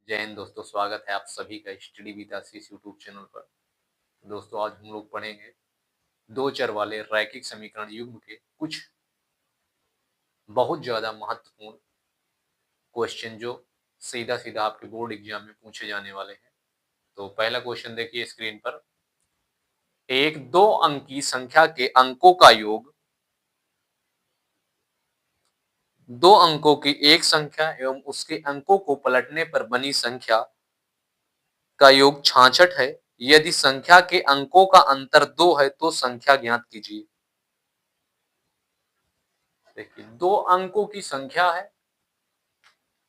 जय हिंद दोस्तों, स्वागत है आप सभी का study with Ashish YouTube channel पर। दोस्तों आज हम लोग पढ़ेंगे दो चर वाले रैखिक समीकरण युग्म के कुछ बहुत ज्यादा महत्वपूर्ण क्वेश्चन जो सीधा सीधा आपके बोर्ड एग्जाम में पूछे जाने वाले हैं। तो पहला क्वेश्चन देखिए स्क्रीन पर। एक दो अंकी संख्या के अंकों का योग दो अंकों की एक संख्या एवं उसके अंकों को पलटने पर बनी संख्या का योग 66 है। यदि संख्या के अंकों का अंतर 2 है तो संख्या ज्ञात कीजिए। देखिए दो अंकों की संख्या है।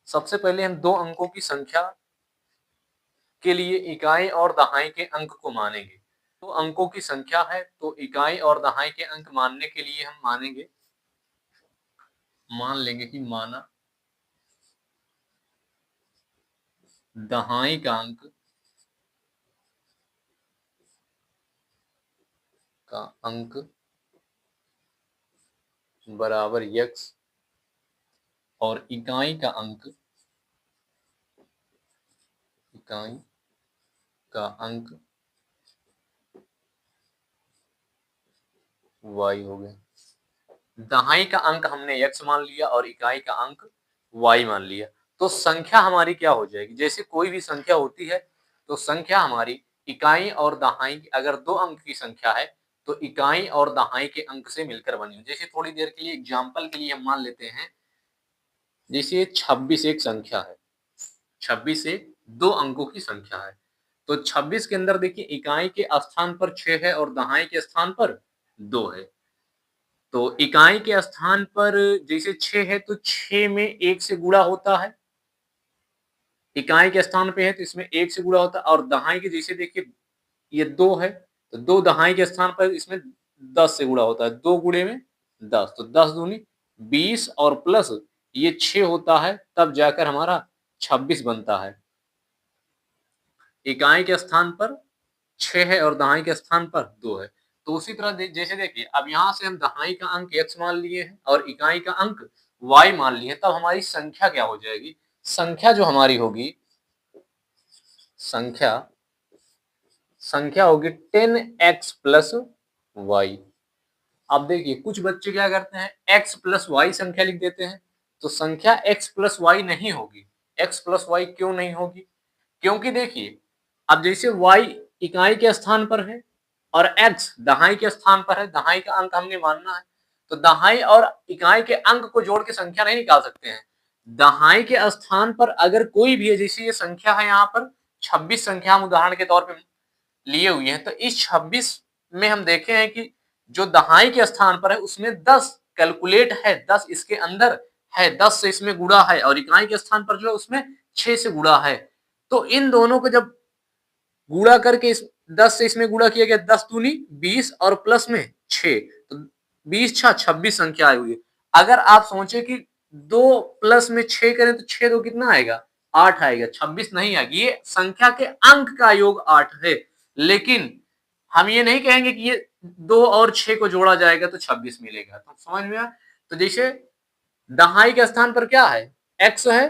सबसे पहले हम दो अंकों की संख्या के लिए इकाई और दहाई के अंक को मानेंगे। तो अंकों की संख्या है तो इकाई और दहाई के अंक मानने के लिए हम मान लेंगे कि माना दहाई का अंक बराबर x और इकाई का अंक y हो गया। दहाई का अंक हमने x मान लिया और इकाई का अंक y मान लिया। तो संख्या हमारी क्या हो जाएगी? जैसे कोई भी संख्या होती है तो संख्या हमारी इकाई और दहाई अगर दो अंक की संख्या है तो इकाई और दहाई के अंक से मिलकर बनी। जैसे थोड़ी देर के लिए एग्जांपल के लिए हम मान लेते हैं, जैसे 26 एक संख्या है, 26 एक दो अंकों की संख्या है। तो 26 के अंदर देखिए इकाई के स्थान पर 6 है और दहाई के स्थान पर 2 है। तो इकाई के स्थान पर जैसे 6 है तो 6 में 1 से गुणा होता है, इकाई के स्थान पे है तो इसमें 1 से गुणा होता है। और दहाई के जैसे देखिए ये 2 है तो 2 दहाई के स्थान पर इसमें 10 से गुणा होता है, 2 गुणे में 10, तो 10 दूनी 20 और प्लस ये 6 होता है, तब जाकर हमारा 26 बनता है। इकाई के स्थान पर 6 है और दहाई के स्थान पर 2 है। तो उसी तरह जैसे देखिए अब यहाँ से हम दहाई का अंक x मान लिए हैं और इकाई का अंक y मान लिए हैं, तब हमारी संख्या क्या हो जाएगी? संख्या जो हमारी होगी, संख्या होगी 10x प्लस वाई। अब देखिए कुछ बच्चे क्या करते हैं, x प्लस वाई संख्या लिख देते हैं, तो संख्या x प्लस वाई नहीं होगी। x प्लस वाई क्यों नहीं होगी? क्योंकि देखिए अब जैसे y इकाई के स्थान पर है और x दहाई के स्थान पर है, दहाई का अंक हमने मानना है, तो दहाई और इकाई के अंक को जोड़ के संख्या नहीं निकाल सकते हैं। दहाई के स्थान पर अगर कोई भी है, जैसे ये संख्या है यहाँ पर 26 संख्या हम उदाहरण के तौर पर लिए हुए हैं, तो इस 26 में हम देखे हैं कि जो दहाई के स्थान पर है उसमें 10 कैलकुलेट है, 10 इसके अंदर है, 10 से इसमें गुणा है, और इकाई के स्थान पर जो है उसमें 6 से गुणा है। तो इन दोनों को जब गुणा करके इस 10 से इसमें गुणा किया गया, 10 दूनी 20 और प्लस में 6, तो 20 छा 26 संख्या आई हुई है। अगर आप सोचे कि 2 प्लस में 6 करें तो 6 दो कितना आएगा? 8 आएगा, 26 नहीं आएगी। ये संख्या के अंक का योग 8 है, लेकिन हम ये नहीं कहेंगे कि ये 2 और 6 को जोड़ा जाएगा तो 26 मिलेगा। तो समझ में आया? तो जैसे दहाई के स्थान पर क्या है? x है,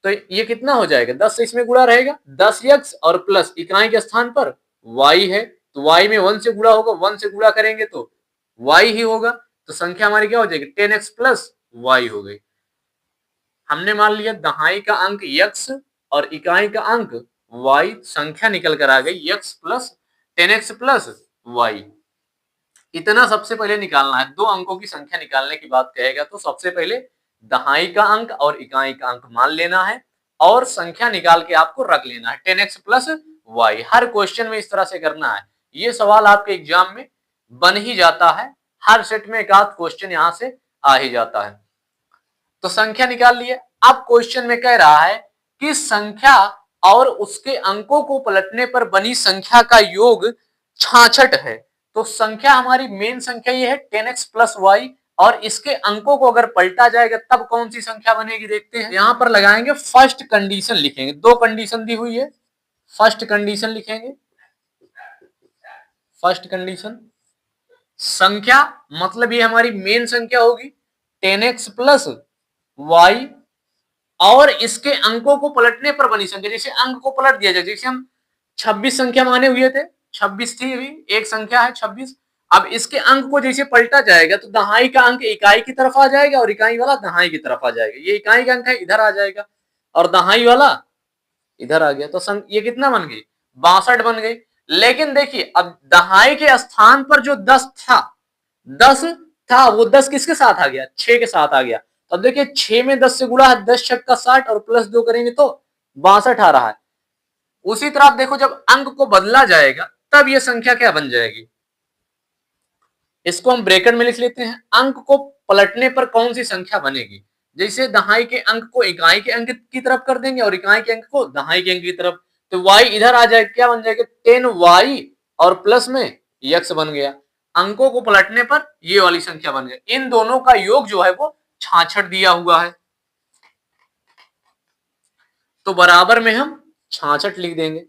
तो ये कितना हो जाएगा? 10 से इसमें गुणा रहेगा, 10x और प्लस इकाई के स्थान पर y है, तो y में 1 से गुणा होगा, 1 से गुणा करेंगे तो y ही होगा। तो संख्या हमारी क्या हो जाएगी? 10x प्लस y हो गई। हमने मान लिया दहाई का अंक x और इकाई का अंक y, संख्या निकल कर आ गई x plus 10x plus y। इतना सबसे पहले निकालना है। दो अंकों की संख्या निकालने की बात कहेगा तो सबसे पहले दहाई का अंक और इकाई का अंक मान लेना है और संख्या निकाल के आपको रख लेना है 10x प्लस वाई। हर क्वेश्चन में इस तरह से करना है। ये सवाल आपके एग्जाम में बन ही जाता है, हर सेट में एक आध क्वेश्चन यहां से आ ही जाता है। तो संख्या निकाल लिए। अब क्वेश्चन में कह रहा है कि संख्या और उसके अंकों को पलटने पर बनी संख्या का योग 66 है। तो संख्या हमारी मेन संख्या ये है 10x प्लस वाई, और इसके अंकों को अगर पलटा जाएगा तब कौन सी संख्या बनेगी देखते हैं। यहां पर लगाएंगे फर्स्ट कंडीशन, लिखेंगे दो कंडीशन दी हुई है, फर्स्ट कंडीशन लिखेंगे। फर्स्ट कंडीशन संख्या मतलब ये हमारी मेन संख्या होगी 10x प्लस वाई, और इसके अंकों को पलटने पर बनी संख्या, जैसे अंक को पलट दिया जाए, जैसे हम 26 संख्या माने हुए थे, 26 थी, अभी एक संख्या है 26। अब इसके अंक को जैसे पलटा जाएगा तो दहाई का अंक इकाई की तरफ आ जाएगा और इकाई वाला दहाई की तरफ आ जाएगा। ये इकाई का अंक है, इधर आ जाएगा और दहाई वाला इधर आ गया। तो ये कितना बन गई? 62 बन गई। लेकिन देखिए अब दहाई के स्थान पर जो 10 था, 10 था, वो 10 किसके साथ आ गया? 6 के साथ आ गया। अब देखिए 6 में 10 से गुणा है, 10 छक्का 60 और प्लस 2 करेंगे तो 62 आ रहा है। उसी तरह आप देखो जब अंक को बदला जाएगा तब ये संख्या क्या बन जाएगी? इसको हम ब्रैकेट में लिख लेते हैं। अंक को पलटने पर कौन सी संख्या बनेगी? जैसे दहाई के अंक को इकाई के अंक की तरफ कर देंगे और इकाई के अंक को दहाई के अंक की तरफ, तो y इधर आ जाएगा, क्या बन जाएगा? 10y और प्लस में x बन गया। अंकों को पलटने पर ये वाली संख्या बन गई। इन दोनों का योग जो है वो 66 दिया हुआ है, तो बराबर में हम 66 लिख देंगे।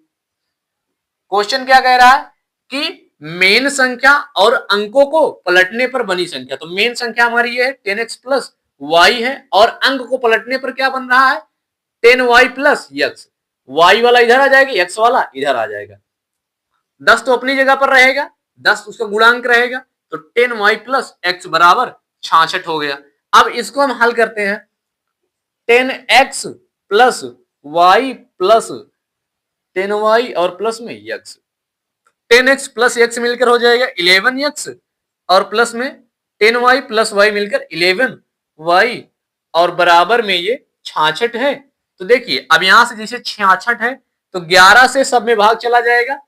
क्वेश्चन क्या कह रहा है कि मेन संख्या और अंकों को पलटने पर बनी संख्या। तो मेन संख्या हमारी ये है 10x प्लस वाई है और अंक को पलटने पर क्या बन रहा है? 10y plus x। y वाला इधर आ जाएगा, x वाला इधर आ जाएगा। 10 तो अपनी जगह पर रहेगा, 10 उसका गुणांक रहेगा, तो 10y प्लस x बराबर 66 हो गया। अब इसको हम हल करते हैं। 10x plus y plus 10y और प्लस में x, 10x प्लस x मिलकर हो जाएगा 11x और प्लस में 10y प्लस y मिलकर 11y और बराबर में ये 66 है। तो देखिए अब यहां से जैसे 66 है तो 11 से सब में भाग चला जाएगा,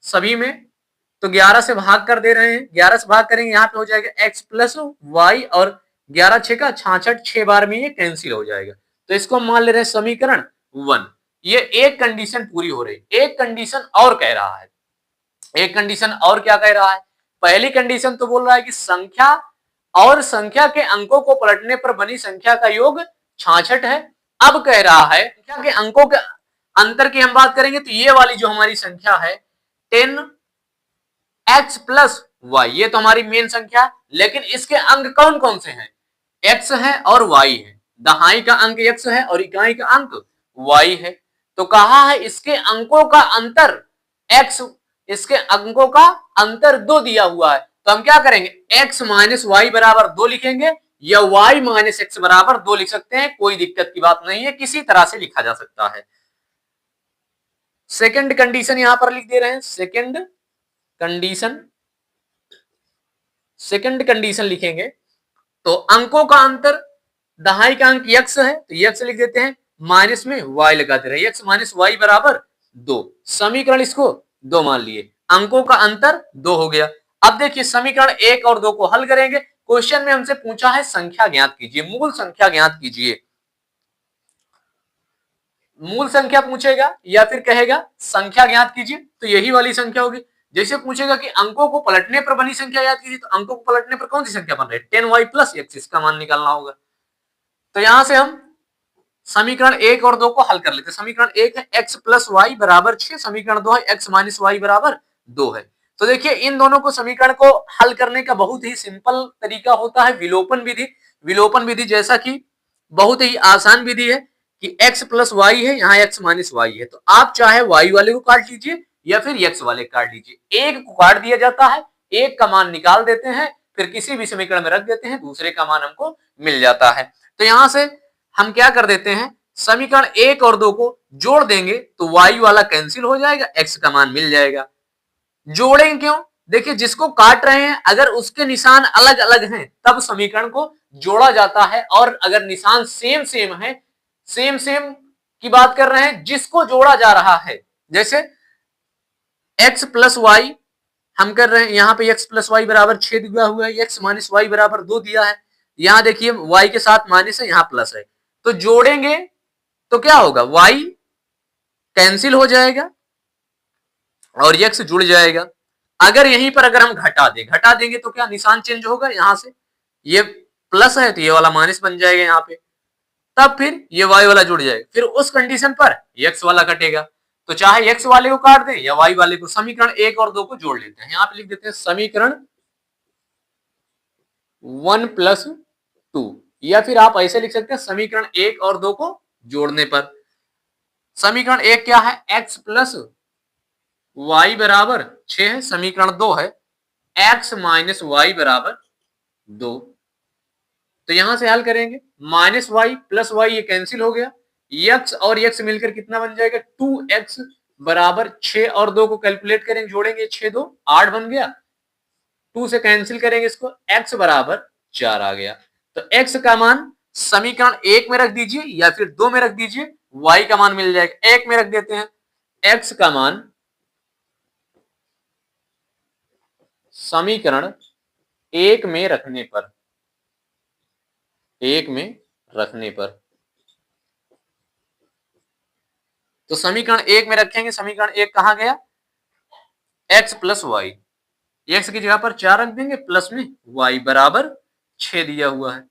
सभी में, तो 11 से भाग कर दे रहे हैं, 11 से भाग करेंगे, यहाँ पे हो जाएगा x प्लस y और 11 6 का 66, 6 बार में ये कैंसिल हो जाएगा। तो इसको हम मान ले रहे हैं समीकरण 1। ये एक कंडीशन पूरी हो रही। एक कंडीशन और कह रहा है, एक कंडीशन और क्या कह रहा है? पहली कंडीशन तो बोल रहा है कि संख्या और संख्या के अंकों को पलटने पर बनी संख्या का योग 66 है। अब कह रहा है संख्या के अंकों के अंतर की हम बात करेंगे तो ये वाली जो हमारी संख्या है 10x प्लस वाई, ये तो हमारी मेन संख्या, लेकिन इसके अंक कौन कौन से हैं? x है और y है। दहाई का अंक x है और इकाई का अंक y है। तो कहा है इसके अंकों का अंतर x, इसके अंकों का अंतर 2 दिया हुआ है। तो हम क्या करेंगे? x माइनस वाई बराबर 2 लिखेंगे या y माइनस एक्स बराबर 2 लिख सकते हैं, कोई दिक्कत की बात नहीं है, किसी तरह से लिखा जा सकता है। सेकंड कंडीशन यहां पर लिख दे रहे हैं। सेकंड कंडीशन लिखेंगे तो अंकों का अंतर, दहाई का अंक x है तो x लिख देते हैं, माइनस में y लगाते रहे, x माइनस वाई बराबर 2। समीकरण इसको 2 मान लिए, अंकों का अंतर 2 हो गया। अब देखिए समीकरण 1 और 2 को हल करेंगे। क्वेश्चन में हमसे पूछा है संख्या ज्ञात कीजिए, मूल संख्या ज्ञात कीजिए। मूल संख्या पूछेगा या फिर कहेगा संख्या ज्ञात कीजिए, तो यही वाली संख्या होगी। जैसे पूछेगा कि अंकों को पलटने पर बनी संख्या याद कीजिए, तो अंकों को पलटने पर कौन सी संख्या बन रही है? 10y प्लस x, इसका मान निकालना होगा। तो यहां से हम समीकरण 1 और 2 को हल कर लेते हैं। समीकरण 1 है x प्लस वाई बराबर 6, समीकरण 2 है x माइनस वाई बराबर 2 है। तो देखिए इन दोनों को समीकरण को हल करने का बहुत ही सिंपल तरीका होता है विलोपन विधि। विलोपन विधि जैसा कि बहुत ही आसान विधि है कि x प्लस वाई है, यहाँ x माइनस वाई है, तो आप चाहे y वाले को काट लीजिए या फिर x वाले को काट लीजिए। एक को काट दिया जाता है, एक का मान निकाल देते हैं, फिर किसी भी समीकरण में रख देते हैं, दूसरे का मान हमको मिल जाता है। तो यहां से हम क्या कर देते हैं, समीकरण 1 और 2 को जोड़ देंगे तो y वाला कैंसिल हो जाएगा, x का मान मिल जाएगा। जोड़ेंगे क्यों? देखिए जिसको काट रहे हैं अगर उसके निशान अलग अलग हैं तब समीकरण को जोड़ा जाता है, और अगर निशान सेम सेम है, सेम सेम की बात कर रहे हैं, जिसको जोड़ा जा रहा है, जैसे x प्लस वाई हम कर रहे हैं, यहाँ पे x प्लस वाई बराबर 6 दिया हुआ है, x माइनस वाई बराबर 2 दिया है, यहाँ देखिए y के साथ माइनस है, यहाँ प्लस है, तो जोड़ेंगे तो क्या होगा? y कैंसिल हो जाएगा और x जुड़ जाएगा। अगर यहीं पर अगर हम घटा देंगे तो क्या निशान चेंज होगा? यहां से ये प्लस है तो ये वाला माइनस बन जाएगा यहाँ पे, तब फिर ये y वाला जुड़ जाएगा, फिर उस कंडीशन पर x वाला कटेगा। तो चाहे x वाले को काट दें या y वाले को, समीकरण 1 और 2 को जोड़ लेते हैं। यहाँ पे लिख देते हैं समीकरण 1 प्लस 2, या फिर आप ऐसे लिख सकते हैं समीकरण 1 और 2 को जोड़ने पर। समीकरण 1 क्या है, x प्लस वाई बराबर 6 है। समीकरण 2 है x माइनस वाई बराबर 2। तो यहां से हल करेंगे, माइनस वाई प्लस वाई ये कैंसिल हो गया, x और x मिलकर कितना बन जाएगा 2x बराबर 6 और 2 को कैलकुलेट करेंगे, जोड़ेंगे 6 2 8 बन गया, 2 से कैंसिल करेंगे इसको, x बराबर 4 आ गया। तो x का मान समीकरण 1 में रख दीजिए या फिर 2 में रख दीजिए, y का मान मिल जाएगा। 1 में रख देते हैं, x का मान समीकरण 1 में रखने पर, 1 में रखने पर, तो समीकरण 1 में रखेंगे, समीकरण 1 कहां गया, x प्लस वाई, x की जगह पर 4 रख देंगे, प्लस में y बराबर 6 दिया हुआ है,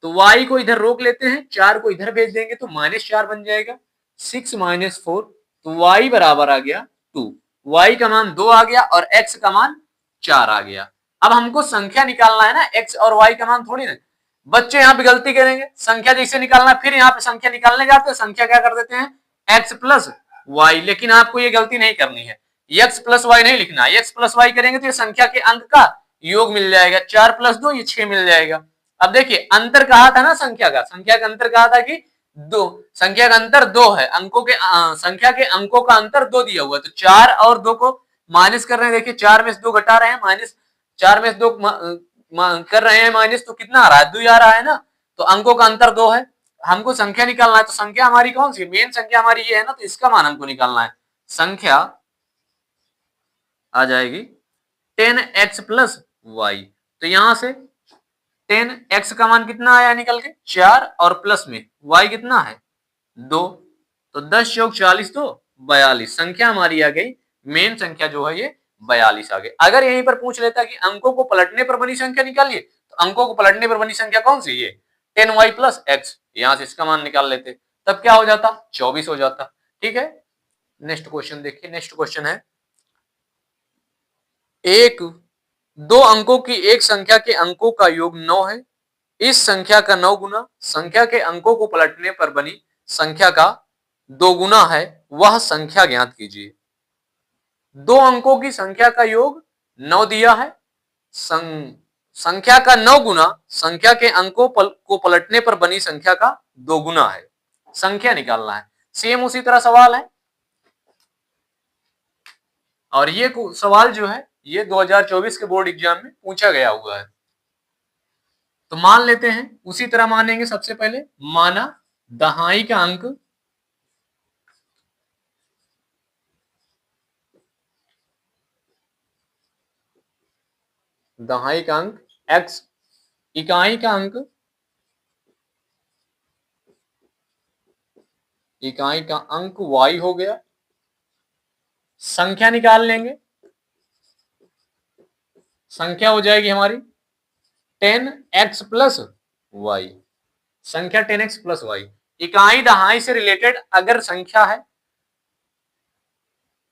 तो y को इधर रोक लेते हैं, 4 को इधर भेज देंगे तो -4 बन जाएगा, 6 माइनस 4, तो y बराबर आ गया 2, y का मान 2 आ गया और x का मान 4 आ गया। अब हमको संख्या निकालना है ना, x और y का मान थोड़ी ना। बच्चे यहाँ पे गलती करेंगे, संख्या जैसे निकालना फिर यहाँ पे संख्या निकालने जाते हैं, संख्या क्या कर देते हैं x प्लस वाई, लेकिन आपको ये गलती नहीं करनी है, x प्लस वाई नहीं लिखना, x प्लस वाई करेंगे तो ये संख्या के अंक का योग मिल जाएगा, 4 प्लस 2 ये 6 मिल जाएगा। अब देखिए अंतर कहा था ना, संख्या का अंतर कहा था कि 2, संख्या का अंतर 2 है, अंकों के संख्या के अंकों का अंतर 2 दिया हुआ है, तो 4 और 2 को माइनस कर रहे हैं, देखिए 4 में से 2 घटा रहे हैं, माइनस 4 में से 2 कर रहे हैं माइनस, तो कितना आ रहा है 2 आ रहा है ना, तो अंकों का अंतर 2 है, हमको संख्या निकालना है, तो संख्या हमारी कौन सी, मेन संख्या हमारी ये है ना, तो इसका मान हमको निकालना है, संख्या आ जाएगी 10x प्लस वाई, तो यहां से 10x का मान कितना आया निकल के 4 और प्लस में y कितना है 2, तो 10 योग 40 तो 42, संख्या हमारी आ गई, मेन संख्या जो है ये 42 आ गई। अगर यहीं पर पूछ लेता कि अंकों को पलटने पर बनी संख्या निकालिए, तो अंकों को पलटने पर बनी संख्या कौन सी, ये 10y प्लस x, यहां से इसका मान निकाल लेते, तब क्या हो जाता 24 हो जाता। ठीक है, नेक्स्ट क्वेश्चन देखिए, नेक्स्ट क्वेश्चन है, एक 2 अंकों की एक संख्या के अंकों का योग 9 है, इस संख्या का 9 गुना संख्या के अंकों को पलटने पर बनी संख्या का 2 गुना है, वह संख्या ज्ञात कीजिए। 2 अंकों की संख्या का योग 9 दिया है, संख्या का 9 गुना संख्या के अंकों को पलटने पर बनी संख्या का 2 गुना है, संख्या निकालना है। सेम उसी तरह सवाल है, और ये सवाल जो है ये 2024 के बोर्ड एग्जाम में पूछा गया हुआ है। तो मान लेते हैं, उसी तरह मानेंगे, सबसे पहले माना दहाई का अंक x, इकाई का अंक y हो गया, संख्या निकाल लेंगे, संख्या हो जाएगी हमारी 10x प्लस वाई, संख्या 10x प्लस वाई, इकाई दहाई से रिलेटेड अगर संख्या है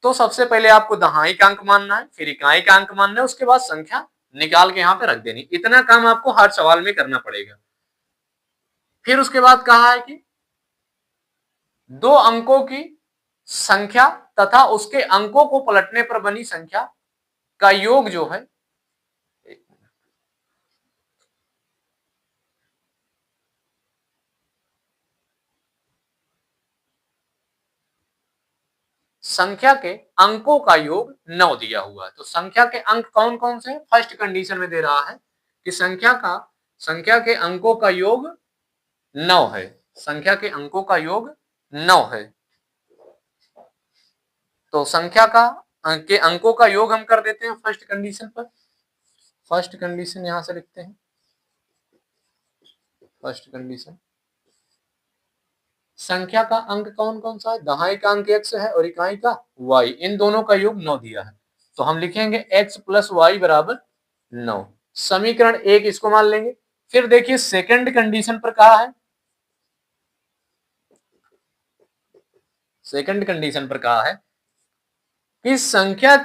तो सबसे पहले आपको दहाई का अंक मानना है, फिर इकाई का अंक मानना है, उसके बाद संख्या निकाल के यहां पे रख देनी, इतना काम आपको हर सवाल में करना पड़ेगा। फिर उसके बाद कहा है कि 2 अंकों की संख्या तथा उसके अंकों को पलटने पर बनी संख्या का योग जो है, संख्या के अंकों का योग 9 दिया हुआ है, तो संख्या के अंक कौन कौन से हैं, फर्स्ट कंडीशन में दे रहा है कि संख्या के अंकों का योग 9 है, संख्या के अंकों का योग 9 है, तो संख्या के अंकों का योग हम कर देते हैं फर्स्ट कंडीशन पर, फर्स्ट कंडीशन यहां से लिखते हैं, फर्स्ट कंडीशन संख्या का अंक कौन कौन सा है, दहाई का अंक x है और इकाई का y, इन दोनों का योग 9 दिया है, तो हम लिखेंगे x प्लस वाई बराबर 9, समीकरण 1 इसको मान लेंगे। फिर देखिए सेकंड कंडीशन पर कहा है, सेकंड कंडीशन पर कहा है कि संख्या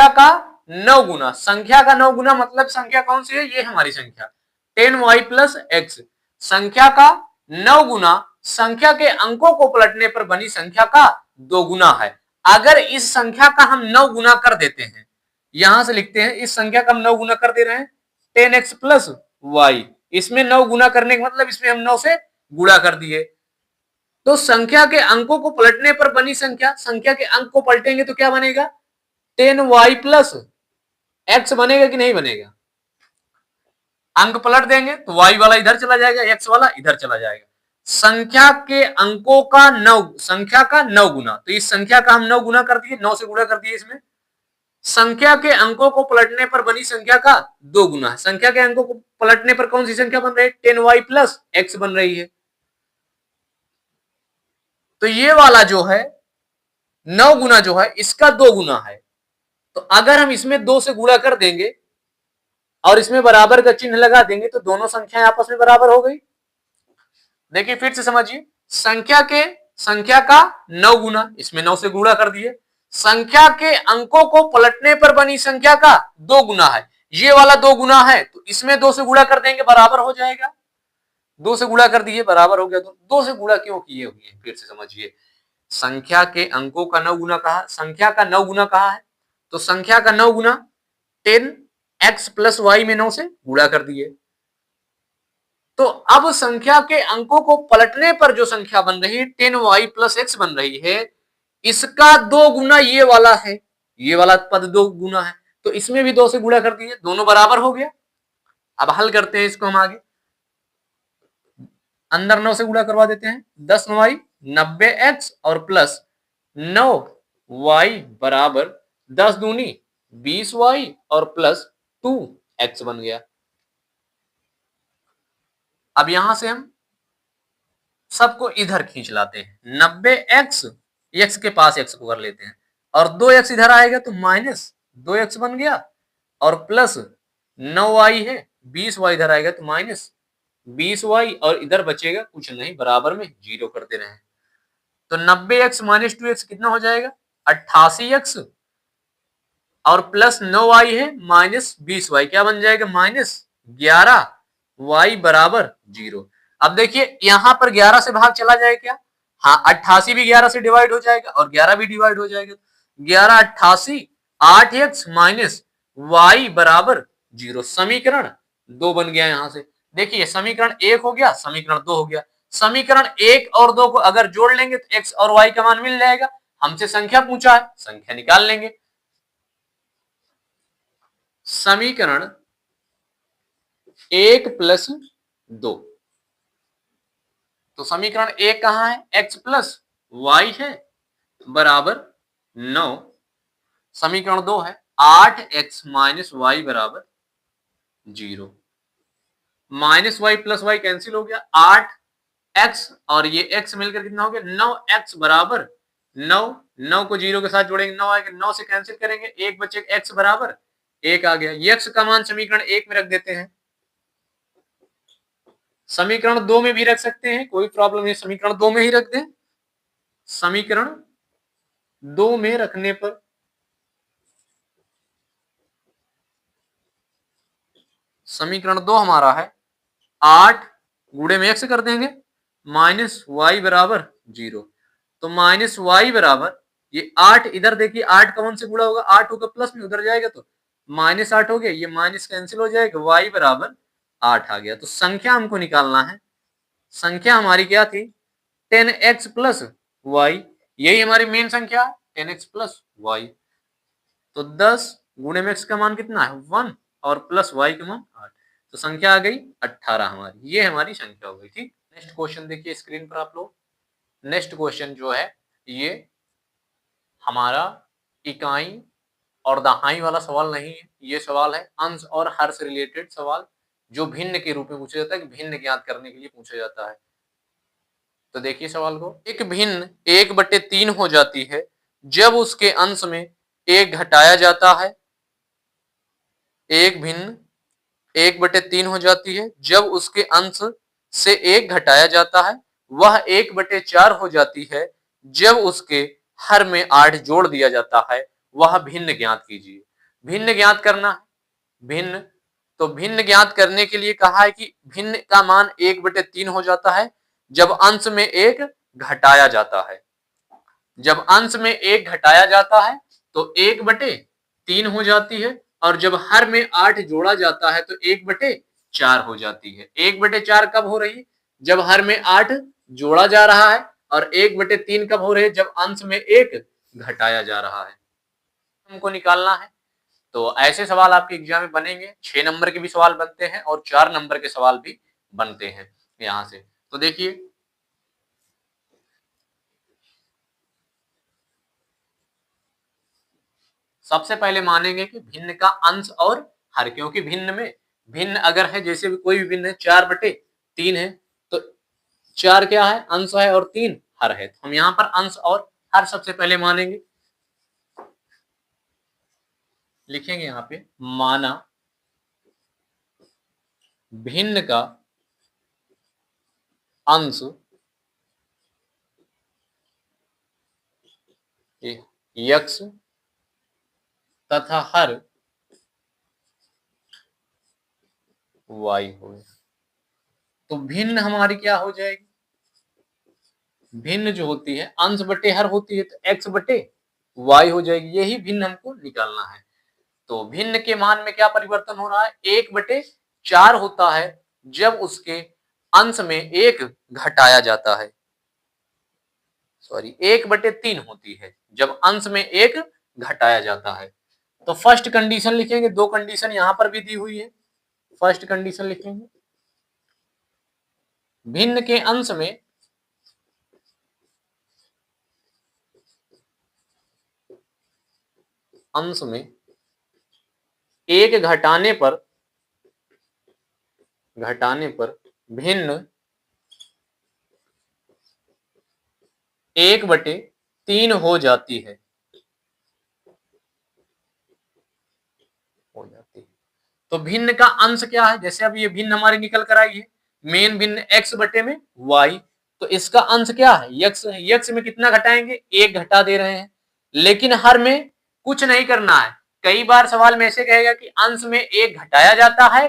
का 9 गुना, संख्या का 9 गुना मतलब संख्या कौन सी है, ये हमारी संख्या 10y प्लस x, संख्या का 9 गुना संख्या के अंकों को पलटने पर बनी संख्या का 2 गुना है। अगर इस संख्या का हम 9 गुना कर देते हैं, यहां से लिखते हैं इस संख्या का हम 9 गुना कर दे रहे हैं 10x प्लस वाई, इसमें 9 गुना करने का मतलब इसमें हम 9 से गुणा कर दिए। तो संख्या के अंकों को पलटने पर बनी संख्या के अंक को पलटेंगे तो क्या बनेगा 10y प्लस x बनेगा कि नहीं बनेगा। अंक पलट देंगे तो y वाला इधर चला जाएगा, x वाला इधर चला जाएगा। संख्या के अंकों का 9 संख्या का 9 गुना, तो इस संख्या का हम 9 गुना कर दिए, 9 से गुणा कर दिए इसमें। संख्या के अंकों को पलटने पर बनी संख्या का 2 गुना है। संख्या के अंकों को पलटने पर कौन सी संख्या बन रही है 10y प्लस x बन रही है। तो ये वाला जो है 9 गुना जो है इसका 2 गुना है। तो अगर हम इसमें 2 से गुणा कर देंगे और इसमें बराबर का चिन्ह लगा देंगे तो दोनों संख्याएं आपस में बराबर हो गई। देखिए फिर से समझिए, संख्या का 9 गुना, इसमें 9 से गुणा कर दिए। संख्या के अंकों को पलटने पर बनी संख्या का 2 गुना है, ये वाला 2 गुना है तो इसमें 2 से गुणा कर देंगे बराबर हो जाएगा। 2 से गुणा कर दिए बराबर हो गया। तो 2 से गुणा क्यों किए हुए, फिर से समझिए, संख्या के अंकों का 9 गुना कहा, संख्या का 9 गुना कहा है, तो संख्या का 9 गुना 10x प्लस वाई में 9 से गुणा कर दिए। तो अब संख्या के अंकों को पलटने पर जो संख्या बन रही है 10y प्लस x बन रही है, इसका 2 गुना ये वाला है, ये वाला पद 2 गुना है, तो इसमें भी 2 से गुणा कर दिए, दोनों बराबर हो गया। अब हल करते हैं इसको हम आगे, अंदर 9 से गुणा करवा देते हैं, 10y 90x और प्लस 9y बराबर 10 दूनी 20y और प्लस 2x बन गया। अब यहां से हम सबको इधर खींच लाते हैं, 90x x के पास x को कर लेते हैं और 2x इधर आएगा तो माइनस 2x बन गया और प्लस 9y है, 20y इधर आएगा तो माइनस 20y और इधर बचेगा कुछ नहीं, बराबर में 0 कर दे रहे हैं। तो 90x माइनस 2x कितना हो जाएगा 88x और प्लस 9y है माइनस 20y, क्या बन जाएगा माइनस 11y बराबर 0। अब देखिए यहां पर 11 से भाग चला जाए क्या, हाँ 88 भी 11 से डिवाइड हो जाएगा और 11 भी डिवाइड हो जाएगा, 11 88 8x माइनस y बराबर 0। समीकरण 2 बन गया। यहां से देखिए समीकरण 1 हो गया, समीकरण 2 हो गया। समीकरण 1 और 2 को अगर जोड़ लेंगे तो x और y का मान मिल जाएगा। हमसे संख्या पूछा है, संख्या निकाल लेंगे। समीकरण 1 प्लस 2, तो समीकरण 1 कहां है x प्लस वाई है बराबर 9, समीकरण 2 है 8x माइनस वाई बराबर 0। Minus Y plus Y cancel हो गया, 8x और ये x मिलकर कितना हो गया 9x बराबर 9, 9 को 0 के साथ जोड़ेंगे 9 आएगा, 9 से कैंसिल करेंगे 1 बचेगा, x बराबर 1 आ गया। ये x का मान समीकरण 1 में रख देते हैं, समीकरण 2 में भी रख सकते हैं, कोई प्रॉब्लम नहीं, समीकरण 2 में ही रख दें। समीकरण 2 में रखने पर समीकरण 2 हमारा है 8 गुणे में x कर देंगे माइनस वाई बराबर 0, तो माइनस वाई बराबर ये 8 इधर देखिए 8 का 1 से गुणा होगा, 8 होगा प्लस में उधर जाएगा तो माइनस 8 हो गया, ये माइनस कैंसिल हो जाएगा, y बराबर 8 आ गया। तो संख्या हमको निकालना है, संख्या हमारी क्या थी 10x प्लस वाई, यही हमारी मेन संख्या है 10x प्लस वाई। तो 10 गुणे में x का मान कितना है 1 और प्लस y का मान 8, तो संख्या आ गई 18 हमारी, ये हमारी संख्या हो गई। ठीक, नेक्स्ट क्वेश्चन देखिए स्क्रीन पर आप लोग। नेक्स्ट क्वेश्चन जो है ये हमारा इकाई और दहाई वाला सवाल नहीं है, ये सवाल है अंश और हर से रिलेटेड सवाल, जो भिन्न के रूप में पूछा जाता है, कि भिन्न ज्ञात करने के लिए पूछा जाता है। तो देखिए सवाल को, एक भिन्न 1/3 हो जाती है जब उसके अंश में 1 घटाया जाता है। एक भिन्न 1/3 हो जाती है जब उसके अंश से 1 घटाया जाता है। वह 1/4 हो जाती है जब उसके हर में 8 जोड़ दिया जाता है। वह भिन्न ज्ञात कीजिए। भिन्न ज्ञात करना है, भिन्न, तो भिन्न ज्ञात करने के लिए कहा है कि भिन्न का मान 1/3 हो जाता है जब अंश में एक घटाया जाता है। जब अंश में एक घटाया जाता है तो 1/3 हो जाती है, और जब हर में 8 जोड़ा जाता है तो 1/4 हो जाती है। 1/4 कब हो रही है? जब हर में 8 जोड़ा जा रहा है, और 1/3 कब हो रही है? जब अंश में एक घटाया जा रहा है। हमको निकालना है। तो ऐसे सवाल आपके एग्जाम में बनेंगे। 6 नंबर के भी सवाल बनते हैं और 4 नंबर के सवाल भी बनते हैं यहां से। तो देखिए, सबसे पहले मानेंगे कि भिन्न का अंश और हर, क्योंकि भिन्न में भिन्न अगर है, जैसे भी कोई भी भिन्न है, 4/3 है, तो 4 क्या है? अंश है, और 3 हर है। तो हम यहाँ पर अंश और हर सबसे पहले मानेंगे। लिखेंगे यहाँ पे, माना भिन्न का अंश x तथा हर y हो। तो भिन्न हमारी क्या हो जाएगी? भिन्न जो होती है अंश बटे हर होती है, तो x/y हो जाएगी। यही भिन्न हमको निकालना है। तो भिन्न के मान में क्या परिवर्तन हो रहा है? 1/4 होता है जब उसके अंश में एक घटाया जाता है। सॉरी, 1/3 होती है जब अंश में एक घटाया जाता है। तो फर्स्ट कंडीशन लिखेंगे, दो कंडीशन यहां पर भी दी हुई है। फर्स्ट कंडीशन लिखेंगे, भिन्न के अंश में एक घटाने पर भिन्न 1/3 हो जाती है। तो भिन्न का अंश क्या है? जैसे अब ये भिन्न हमारी निकल कर आई है, मेन भिन्न x/y, तो इसका अंश क्या है? x में कितना घटाएंगे? 1 घटा दे रहे हैं। लेकिन हर में कुछ नहीं करना है। कई बार सवाल में ऐसे कहेगा कि अंश में 1 घटाया जाता है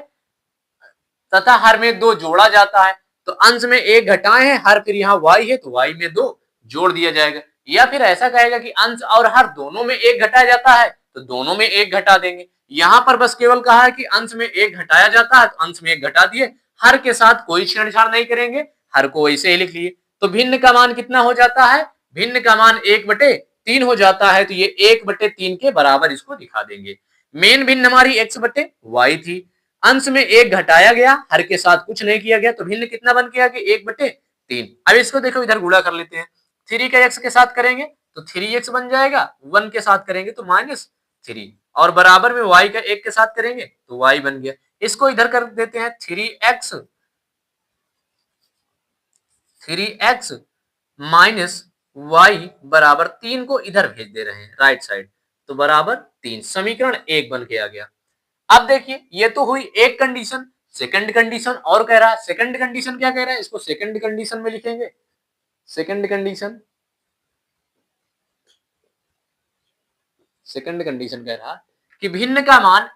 तथा हर में 2 जोड़ा जाता है। तो अंश में 1 घटाए हैं, हर फिर यहाँ y है तो y में 2 जोड़ दिया जाएगा। या फिर ऐसा कहेगा कि अंश और हर दोनों में 1 घटाया जाता है, तो दोनों में 1 घटा देंगे। यहाँ पर बस केवल कहा है कि अंश में 1 घटाया जाता है, तो अंश में 1 घटा दिए। हर के साथ कोई छेड़छाड़ नहीं करेंगे, हर को वैसे ही लिख लिए। तो भिन्न का मान कितना हो जाता है? भिन्न का मान 1/3 हो जाता है। तो ये 1/3 के बराबर इसको दिखा देंगे। मेन भिन्न हमारी x/y थी, अंश में 1 घटाया गया, हर के साथ कुछ नहीं किया गया, तो भिन्न कितना बन गया कि 1/3। अब इसको देखो, इधर गुणा कर लेते हैं। 3 का x के साथ करेंगे तो 3x बन जाएगा, 1 के साथ करेंगे तो -3, और बराबर में y का 1 के साथ करेंगे तो y बन गया। इसको इधर कर देते हैं, 3x माइनस y बराबर 3 को इधर भेज दे रहे हैं राइट साइड, तो बराबर 3। समीकरण 1 बन के आ गया। अब देखिए, ये तो हुई एक कंडीशन। सेकंड कंडीशन और कह रहा है। सेकंड कंडीशन क्या कह रहा है? इसको सेकंड कंडीशन में लिखेंगे। सेकंड कंडीशन कह रहा है कि भिन्न का मान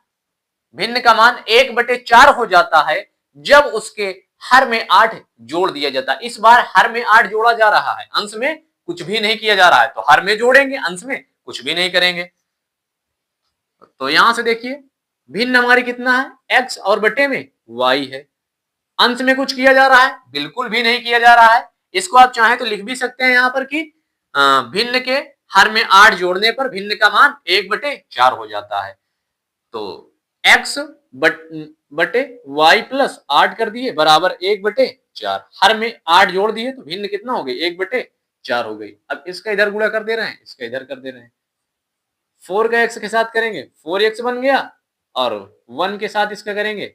1/4 हो जाता है जब उसके हर में 8 जोड़ दिया जाता है। इस बार हर में 8 जोड़ा जा रहा है, अंश में कुछ भी नहीं किया जा रहा है, तो हर में जोड़ेंगे, अंश में कुछ भी नहीं करेंगे। तो यहां से देखिए, भिन्न हमारी कितना है? x और बटे में y है। अंश में कुछ किया जा रहा है? बिल्कुल भी नहीं किया जा रहा है। इसको आप चाहें तो लिख भी सकते हैं यहाँ पर कि भिन्न के हर में 8 जोड़ने पर भिन्न का मान 1/4 हो जाता है। तो x बटे y प्लस 8 कर दिए बराबर 1/4। हर में 8 जोड़ दिए तो भिन्न कितना हो गई? 1/4 हो गई। अब इसका इधर गुणा कर दे रहे हैं, इसका इधर कर दे रहे हैं। 4 का x के साथ करेंगे 4x बन गया, और 1 के साथ इसका करेंगे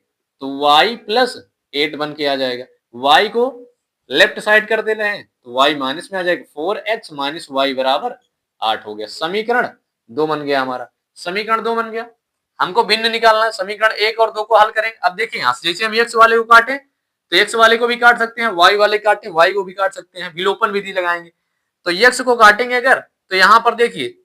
तो y प्लस 8 बन के आ जाएगा। y को लेफ्ट साइड कर दे रहे हैं तो y माइनस में आ जाएगा। 4x माइनस y बराबर 8 हो गया। समीकरण 2 बन गया हमारा। समीकरण 2 बन गया। हमको भिन्न निकालना है। समीकरण 1 और 2 को हल करेंगे। अब देखिए, यहां से जैसे हम x वाले को काटे तो x वाले को भी काट सकते हैं, y वाले काटे y को भी काट सकते हैं, विलोपन विधि लगाएंगे। तो x को काटेंगे अगर, तो यहाँ पर देखिए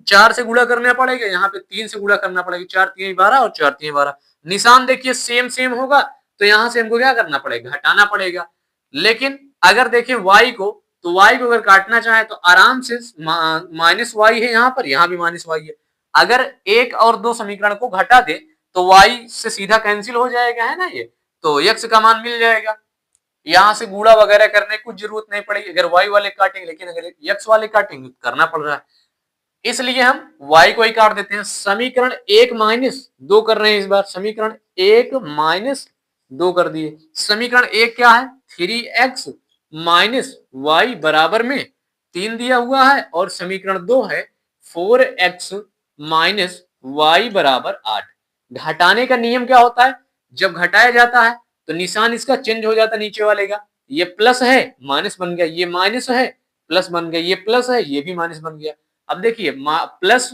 4 से गुणा करना पड़ेगा, यहाँ पे 3 से गुणा करना पड़ेगा। 4 3 12 और 4 3 12। निशान देखिए सेम सेम होगा, तो यहाँ से हमको क्या करना पड़ेगा? घटाना पड़ेगा। लेकिन अगर देखें y को, तो y को अगर काटना चाहे तो आराम से माइनस वाई है यहाँ पर, यहाँ भी माइनस वाई है। अगर एक और दो समीकरण को घटा दे तो y से सीधा कैंसिल हो जाएगा, है ना ये, तो x का मान मिल जाएगा। यहाँ से गुणा वगैरह करने की कुछ जरूरत नहीं पड़ेगी अगर y वाले काटेंगे, लेकिन अगर x वाले काटेंगे तो करना पड़ रहा है, इसलिए हम y को ही काट देते हैं। समीकरण 1 माइनस 2 कर रहे हैं इस बार, समीकरण 1 माइनस 2 कर दिए। समीकरण 1 क्या है, 3x माइनस वाई बराबर में 3 दिया हुआ है, और समीकरण 2 है 4x माइनस वाई बराबर 8। घटाने का नियम क्या होता है, जब घटाया जाता है तो निशान इसका चेंज हो जाता है नीचे वाले का, ये प्लस है माइनस बन गया, ये माइनस है प्लस बन गया, ये प्लस है ये भी माइनस बन गया। अब देखिए प्लस,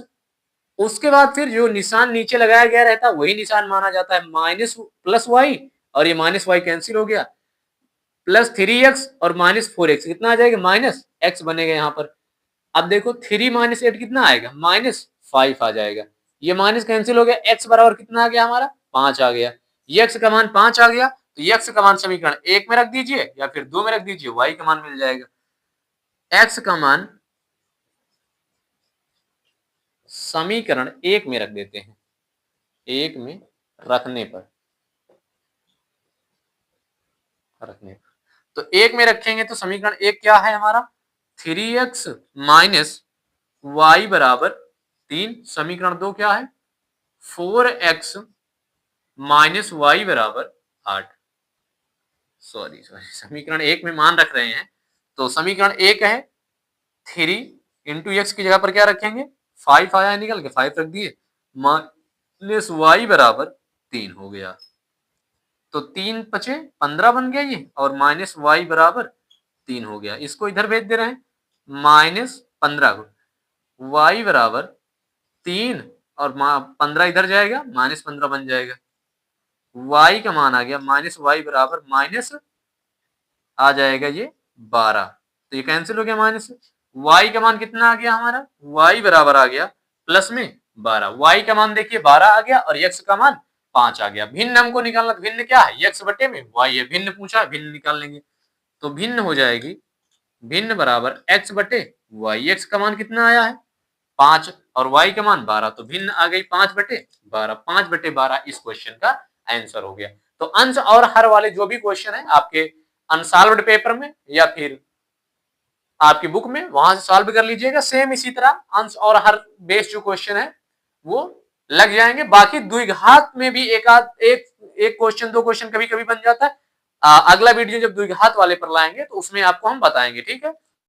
उसके बाद फिर जो निशान नीचे लगाया गया रहता है वही निशान माना जाता है, माइनस प्लस वाई, और ये माइनस वाई कैंसिल हो गया, प्लस 3x और माइनस 4x कितना आ जाएगा, माइनस x बनेगा यहाँ पर। अब देखो 3 माइनस 8 कितना आएगा, माइनस 5 आ जाएगा, ये माइनस कैंसिल हो गया, x बराबर कितना आ गया हमारा, 5 आ गया। ये x का मान 5 आ गया, तो ये x का मान समीकरण 1 में रख दीजिए या फिर 2 में रख दीजिए, y का मान मिल जाएगा। x का मान समीकरण 1 में रख देते हैं, 1 में रखने पर तो 1 में रखेंगे तो समीकरण 1 क्या है हमारा, 3x माइनस वाई बराबर 3, समीकरण 2 क्या है, 4x माइनस वाई बराबर 8। सॉरी समीकरण 1 में मान रख रहे हैं, तो समीकरण 1 है 3 इंटू एक्स की जगह पर क्या रखेंगे, 5 आया निकल के 5 रख दिए, माइनस वाई बराबर 3 हो गया, तो 3 पचे 15 बन गया ये, और माइनस वाई बराबर 3 हो गया। इसको इधर भेज दे रहे हैं, माइनस 15 को वाई बराबर 3 और 15 इधर जाएगा, माइनस 15 बन जाएगा। वाई का मान आ गया माइनस वाई बराबर माइनस आ जाएगा ये 12, तो ये कैंसिल हो गया माइनस। वाई का मान कितना आ गया हमारा, वाई बराबर आ गया प्लस में 12, वाई का मान देखिए 12 आ गया, और एक्स का मान 5 आ गया। भिन्न हमको निकालना, भिन्न क्या है, एक्स बटे में वाई है, भिन्न पूछा है, भिन्न निकाल लेंगे, तो भिन्न हो जाएगी, भिन्न बराबर एक्स बटे वाई। एक्स का मान कितना आया है 5 और वाई का मान 12, तो भिन्न आ गई 5 बटे 12, 5 बटे 12 इस क्वेश्चन का आंसर हो गया। तो अंश और हर वाले जो भी क्वेश्चन है आपके अनसॉल्व्ड पेपर में या फिर आपकी बुक में, वहां से सॉल्व कर लीजिएगा। सेम इसी तरह अंश और हर बेस जो क्वेश्चन है वो लग जाएंगे। बाकी द्विघात में भी एक क्वेश्चन 2 क्वेश्चन कभी कभी बन जाता है। अगला वीडियो जब द्विघात वाले पर लाएंगे तो उसमें आपको हम बताएंगे, ठीक है।